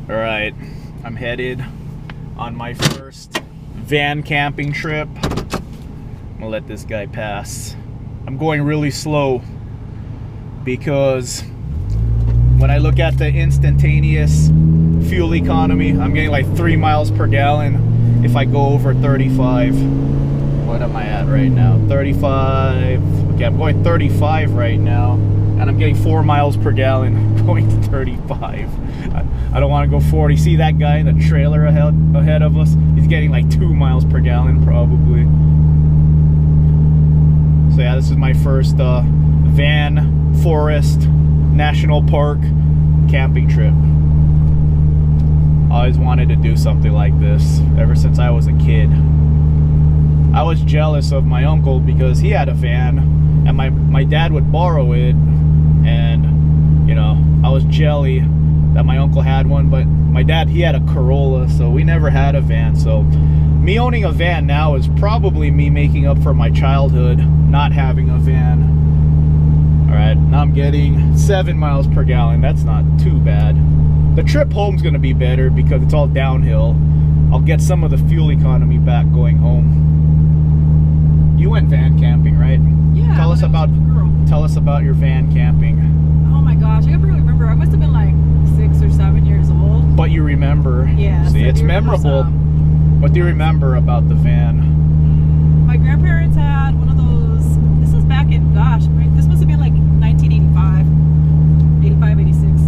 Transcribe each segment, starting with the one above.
All right, I'm headed on my first van camping trip. I'm gonna let this guy pass. I'm going really slow because when I look at the instantaneous fuel economy, I'm getting like 3 miles per gallon if I go over 35. What am I at right now? 35. Okay, I'm going 35 right now, and I'm getting 4 miles per gallon going to 35. I don't want to go 40. See that guy in the trailer ahead of us? He's getting like 2 miles per gallon probably. So yeah, this is my first van forest national park camping trip. I always wanted to do something like this ever since I was a kid. I was jealous of my uncle because he had a van and my dad would borrow it, and you know, I was jelly that my uncle had one, but my dad, he had a Corolla, so we never had a van. So me owning a van now is probably me making up for my childhood not having a van. All right, now I'm getting 7 miles per gallon. That's not too bad. The trip home's gonna be better because it's all downhill. I'll get some of the fuel economy back going home. You went van camping, right? Yeah. Tell us about your van camping. Oh my gosh, I barely remember. I must have been like 6 or 7 years old. But you remember. Yeah. See, it's memorable. What do you remember about the van? My grandparents had one of those. This was back in, gosh, this must have been like 1985, 85, 86.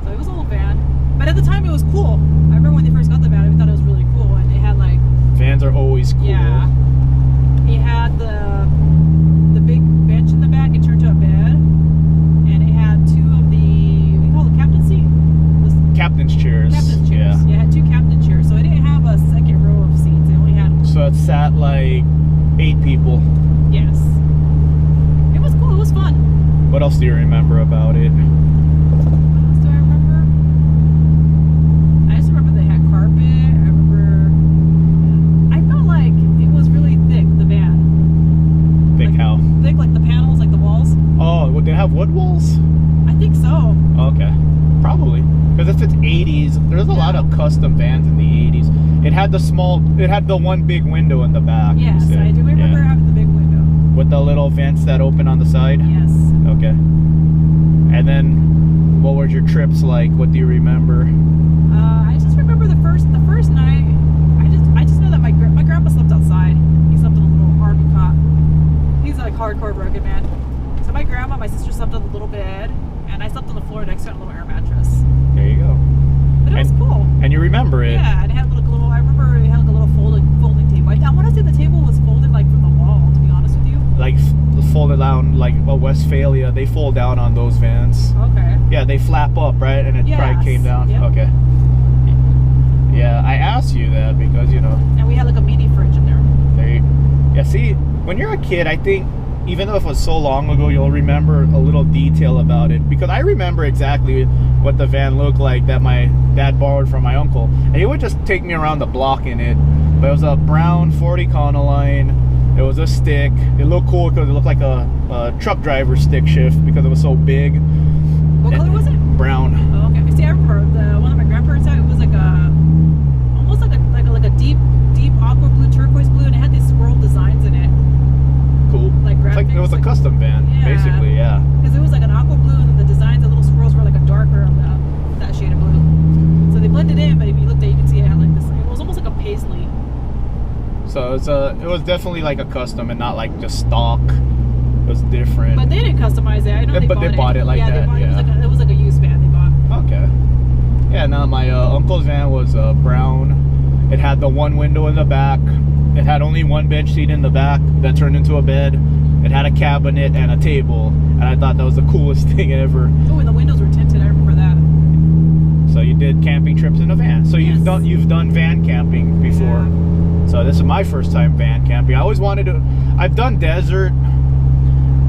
So it was an old van. But at the time it was cool. I remember when they first got the van, I thought it was really cool. And it had like... Vans are always cool. Yeah. It had the big bench in the back. It turned to a bed. And it had two of the, what do you call it, captain seat? Captain's chairs. Captain's chairs. Yeah. Yeah, it had two captain chairs. So it didn't have a second row of seats. It only had... So it sat like 8 people. Yes. It was cool. It was fun. What else do you remember about it? What else do I remember? I just remember they had carpet. I remember... I felt like it was really thick, the van. Thick like, how? Thick, like the panels, like the walls. Oh, would they have wood walls? I think so. Okay. Probably. Because if it's 80s, there's a lot of custom vans in the 80s. It had the one big window in the back. Yes, I do remember having the big window. With the little vents that open on the side? Yes. Okay. And then, what were your trips like? What do you remember? I just remember the first night. I just know that my grandpa slept outside. He slept in a little army cot. He's like hardcore rugged man. So my grandma, my sister slept on the little bed, and I slept on the floor next to a little air mattress. There you go. But it was cool. And you remember it? Yeah, and it had a little. I remember it had like a little folding table. I want to say the table was folded like from the wall. To be honest with you. Like folded down, like Westphalia, they fold down on those vans. Okay. Yeah, they flap up, right? And it probably came down. Yep. Okay. Yeah, I asked you that because, you know. And we had like a mini fridge in there. Yeah, see, when you're a kid, I think, even though it was so long ago, you'll remember a little detail about it. Because I remember exactly what the van looked like that my dad borrowed from my uncle. And he would just take me around the block in it. But it was a brown 40 Econoline. It was a stick. It looked cool because it looked like a truck driver stick shift because it was so big. What color was it? Brown. Oh, okay. See, I remember the one that my grandparents had. It was like almost like a deep aqua blue, turquoise blue, and it had these swirl designs in it. Cool. Like graphics. It was a custom van, basically, yeah. Because it was like an aqua blue, and the designs, the little swirls were like a darker that shade of blue. So they blended in, but if you looked at it, you could see it had like this. It was almost like a paisley. So it was definitely like a custom and not like just stock. It was different. But they didn't customize it. I know they bought it like that. It was like a used van they bought. Okay. Yeah, now my uncle's van was brown. It had the one window in the back. It had only one bench seat in the back that turned into a bed. It had a cabinet and a table. And I thought that was the coolest thing ever. Oh, and the windows were tinted. I remember that. So you did camping trips in a van. So you've done van camping before. Yeah. So this is my first time van camping. I always wanted to. I've done desert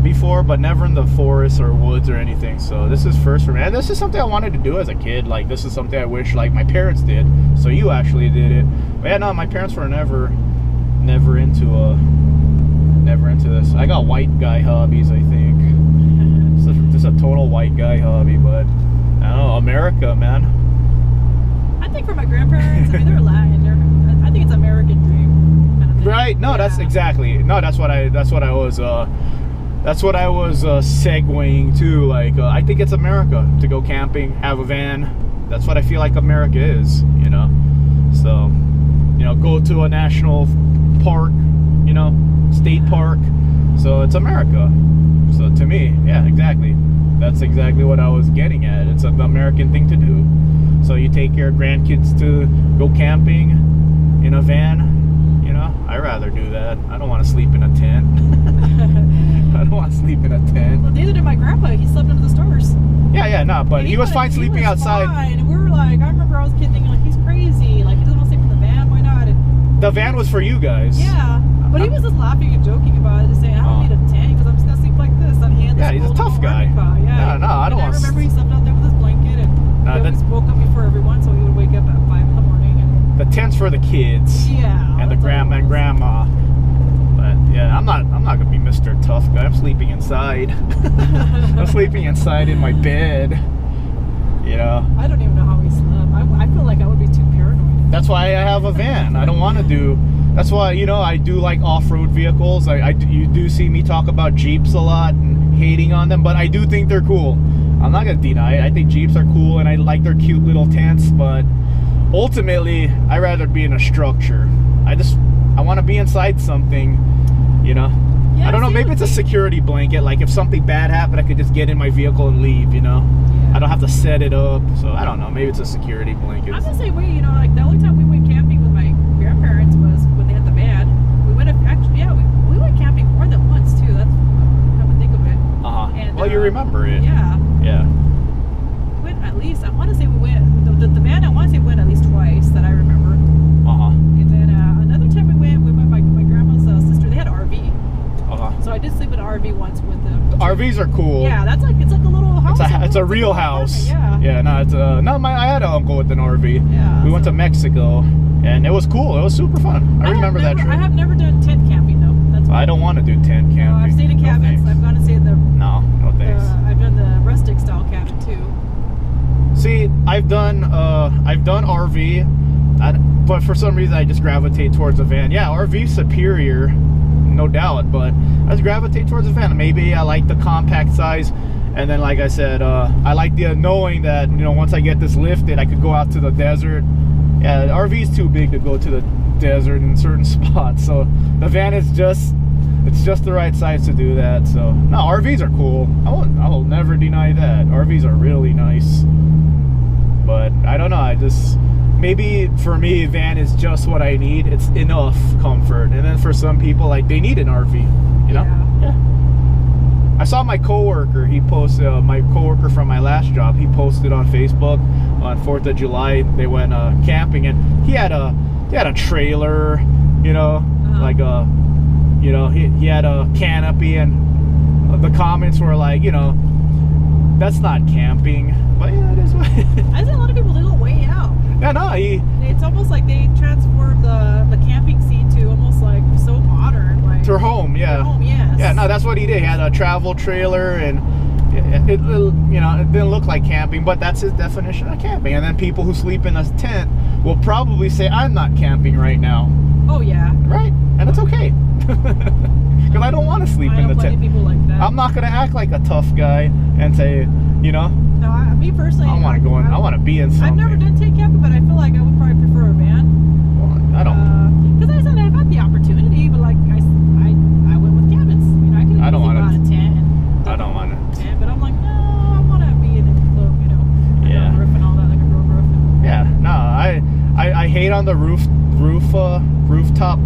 before, but never in the forest or woods or anything. So this is first for me. And this is something I wanted to do as a kid. Like, this is something I wish like my parents did. So you actually did it. But yeah, no, my parents were never into this. I got white guy hobbies, I think. This is a total white guy hobby, but I don't know, America, man. I think for my grandparents, I mean, they're Latin. I think it's American dream kind of thing. Right? No, that's exactly. No, that's what I was segueing to. Like, I think it's America to go camping, have a van. That's what I feel like America is, you know. So, you know, go to a national park, you know, state park. So it's America. So to me, yeah, exactly. That's exactly what I was getting at. It's an American thing to do. So you take your grandkids to go camping in a van. You know, I'd rather do that. I don't want to sleep in a tent. I don't want to sleep in a tent. Well, neither did my grandpa. He slept under the stars. Yeah, no, but he was fine sleeping outside. Fine. And we were like, I remember I was kidding, thinking, like, he's crazy. Like, he doesn't want to sleep in the van. Why not? And The van was for you guys. yeah. But he was just laughing and joking about it, just saying, I don't need a tent because I'm just going to sleep like this. And he had this He's a tough guy. Yeah, No, I don't want I remember he slept out there with his blanket and he always woke up before everyone, so he would wake up at 5 in the morning. And the tent's for the kids. yeah. And the grandma and grandma. But yeah, I'm not gonna be Mr. Tough Guy. I'm sleeping inside. I'm sleeping inside in my bed. You know. I don't even know how he slept. I feel like I would be too paranoid. That's why I have a van. I don't want to do. That's why, you know, I do like off-road vehicles. You do see me talk about Jeeps a lot and hating on them, but I do think they're cool. I'm not gonna deny it. I think Jeeps are cool and I like their cute little tents, but ultimately, I'd rather be in a structure. I want to be inside something, you know. Yeah, I don't know, maybe it's a security blanket. Like if something bad happened, I could just get in my vehicle and leave, you know. Yeah. I don't have to set it up. So I don't know, maybe it's a security blanket. I'm the same way, you know, like the only time we went camping with my grandparents was when they had the van. We went we went camping more than once too. That's come to think of it. And, well, you remember it. Yeah. Yeah. We went at least, I want to say we went, the van I want to say we went at least twice that I remember. And then another time we went my grandma's sister, they had an RV. So I did sleep in an RV once with them. RVs are cool. Yeah, it's like a little house. It's a real house. Yeah. Yeah, no, I had an uncle with an RV. Yeah. We went to Mexico, and it was cool. It was super fun. I remember that trip. I have never done tent camping though. That's I don't want to do tent camping. I've stayed in cabins. I've gone to stay in the. No thanks. I've done the rustic style cabin too. See, I've done RV, but for some reason I just gravitate towards a van. Yeah, RV superior, no doubt, but I just gravitate towards a van. Maybe I like the compact size, and then like I said, I like the knowing that, you know, once I get this lifted, I could go out to the desert. Yeah, the RV is too big to go to the desert in certain spots, so the van is just the right size to do that. So no, RVs are cool. I will never deny that. RVs are really nice. But I don't know, maybe for me, van is just what I need. It's enough comfort. And then for some people, like, they need an RV, you know? Yeah. I saw my coworker, he posted, my coworker from my last job, he posted on Facebook on 4th of July, they went camping, and he had a trailer, you know, like a, you know, he had a canopy, and the comments were like, you know, that's not camping, but yeah, it is what I think a lot of people, they go way out. Yeah, no, it's almost like they transformed the camping scene to almost like so modern, like to home, yeah. To home, yes. Yeah, no, that's what he did. He had a travel trailer, and it you know, it didn't look like camping, but that's his definition of camping. And then people who sleep in a tent will probably say, I'm not camping right now. Oh yeah. Right? And it's okay. Because I don't want to sleep in the tent. People like that. I'm not gonna act like a tough guy and say, you know. No, me personally, I want to go in. I want to be in something. I've never done tent camping, but I feel like I would probably prefer a van. Well, I don't. Because I said I've had the opportunity, but like I went with cabins. You know, I could have bought a tent. I don't want a tent, but I'm like, no, I want to be in a little, you know, roof and all that, like a road roof. Yeah, no, I hate on the rooftop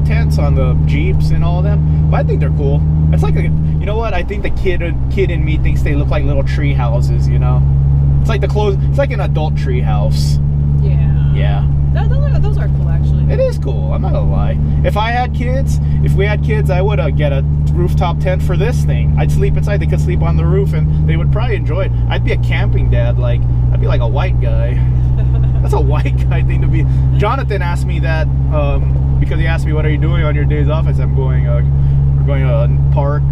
tents on the Jeeps and all of them, but I think they're cool. It's like you know what? I think the kid in me thinks they look like little tree houses. You know, it's like it's like an adult tree house. Yeah. Yeah. Those are cool, actually. It is cool. I'm not gonna lie. If we had kids, I would get a rooftop tent for this thing. I'd sleep inside. They could sleep on the roof, and they would probably enjoy it. I'd be a camping dad. Like, I'd be like a white guy. That's a white guy thing to be. Jonathan asked me that because he asked me, "What are you doing on your days off?" I said, we're going to a park.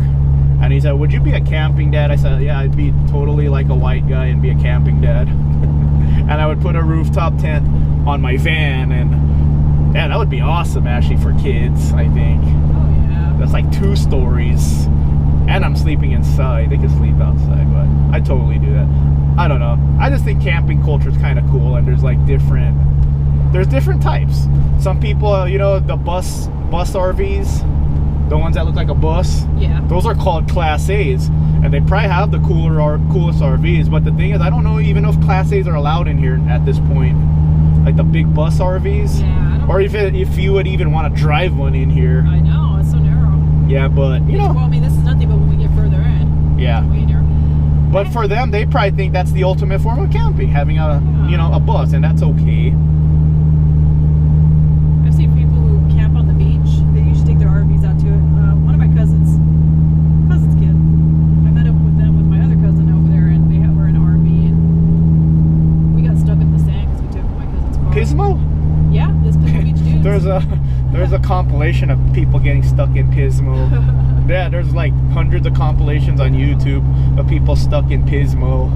And he said, would you be a camping dad? I said, yeah, I'd be totally like a white guy and be a camping dad. and I would put a rooftop tent on my van, and yeah, that would be awesome actually for kids, I think. Oh yeah. That's like 2 stories, and I'm sleeping inside. They can sleep outside, but I totally do that. I don't know. I just think camping culture is kind of cool, and there's like different types. Some people, you know, the bus RVs, the ones that look like a bus. Yeah. Those are called Class A's, and they probably have the coolest RVs. But the thing is, I don't know even if Class A's are allowed in here at this point, like the big bus RVs. Yeah. I don't or if you would even want to drive one in here. I know, it's so narrow. Yeah, but you know. Well, I mean, this is nothing but when we get further in. Yeah. It's way narrow. But for them, they probably think that's the ultimate form of camping, having a you know, a bus, and that's okay. I've seen people who camp on the beach. They usually take their RVs out to it. One of my cousin's kid, I met up with them with my other cousin over there, and they were in an RV, and we got stuck in the sand because we took my cousin's car. Pismo? Yeah, this Pismo Beach dudes. There's a compilation of people getting stuck in Pismo. Yeah, there's like hundreds of compilations on YouTube of people stuck in Pismo.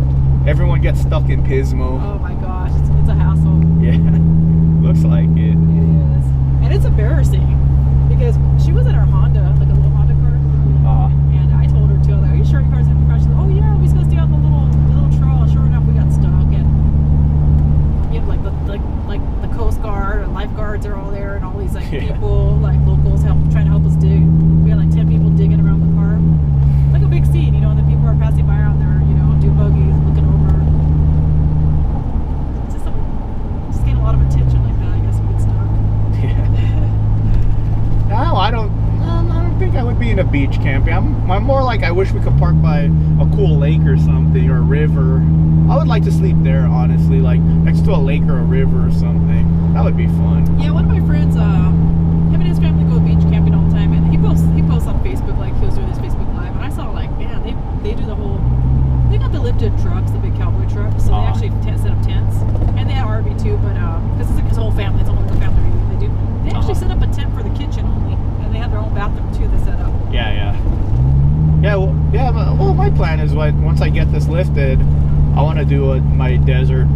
Everyone gets stuck in Pismo. Oh my gosh, it's a hassle. Yeah, looks like it. It is. And it's embarrassing because she was in her Honda, like a little Honda car. And I told her too, like, are you sure your car's gonna be crashed? She's like, oh yeah, we just gotta stay on the little trail. Sure enough, we got stuck, and you have like the Coast Guard and lifeguards are all there, and all these like people, like locals trying to help us dig. We had like 10 people digging around the car. Like a big scene, you know, and then people are passing by around there, you know, do buggies, looking over. Just getting a lot of attention like that, I guess, we get stuck. Yeah. No, I don't think I would be in a beach camping. I'm more like, I wish we could park by a cool lake or something, or a river. I would like to sleep there, honestly, like next to a lake or a river or something. That would be fun. Yeah, one of my friends, him and his family go beach camping all the time, and he posts on Facebook, like he was doing his Facebook Live, and I saw like, man, they do the whole, they got the lifted trucks, the big cowboy trucks, so they actually set up tents, and they have RV too, but because it's like his whole family, it's a whole family reunion they do. They actually set up a tent for the kitchen only, and they have their own bathroom too. They set up. Well, my plan is once I get this lifted, I want to do my desert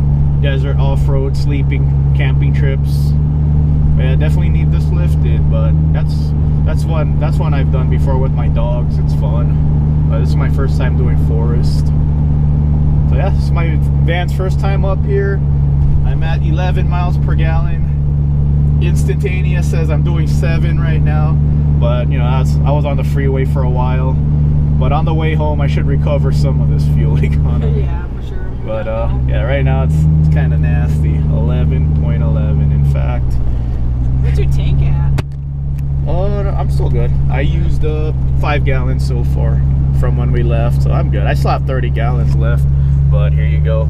off-road sleeping camping trips. Yeah, definitely need this lifted, but that's one I've done before with my dogs. It's fun. This is my first time doing forest. So yeah, this is my van's first time up here. I'm at 11 miles per gallon. Instantaneous says I'm doing 7 right now, but you know, I was on the freeway for a while. But on the way home, I should recover some of this fuel economy. Yeah, for sure. But yeah, right now it's kind of nasty. 11.11, in fact. What's your tank at? I'm still good. I used 5 gallons so far from when we left, so I'm good. I still have 30 gallons left, but here you go.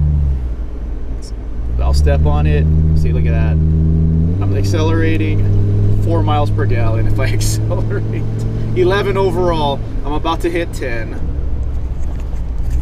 I'll step on it. See, look at that. I'm accelerating 4 miles per gallon if I accelerate. 11 overall. I'm about to hit 10.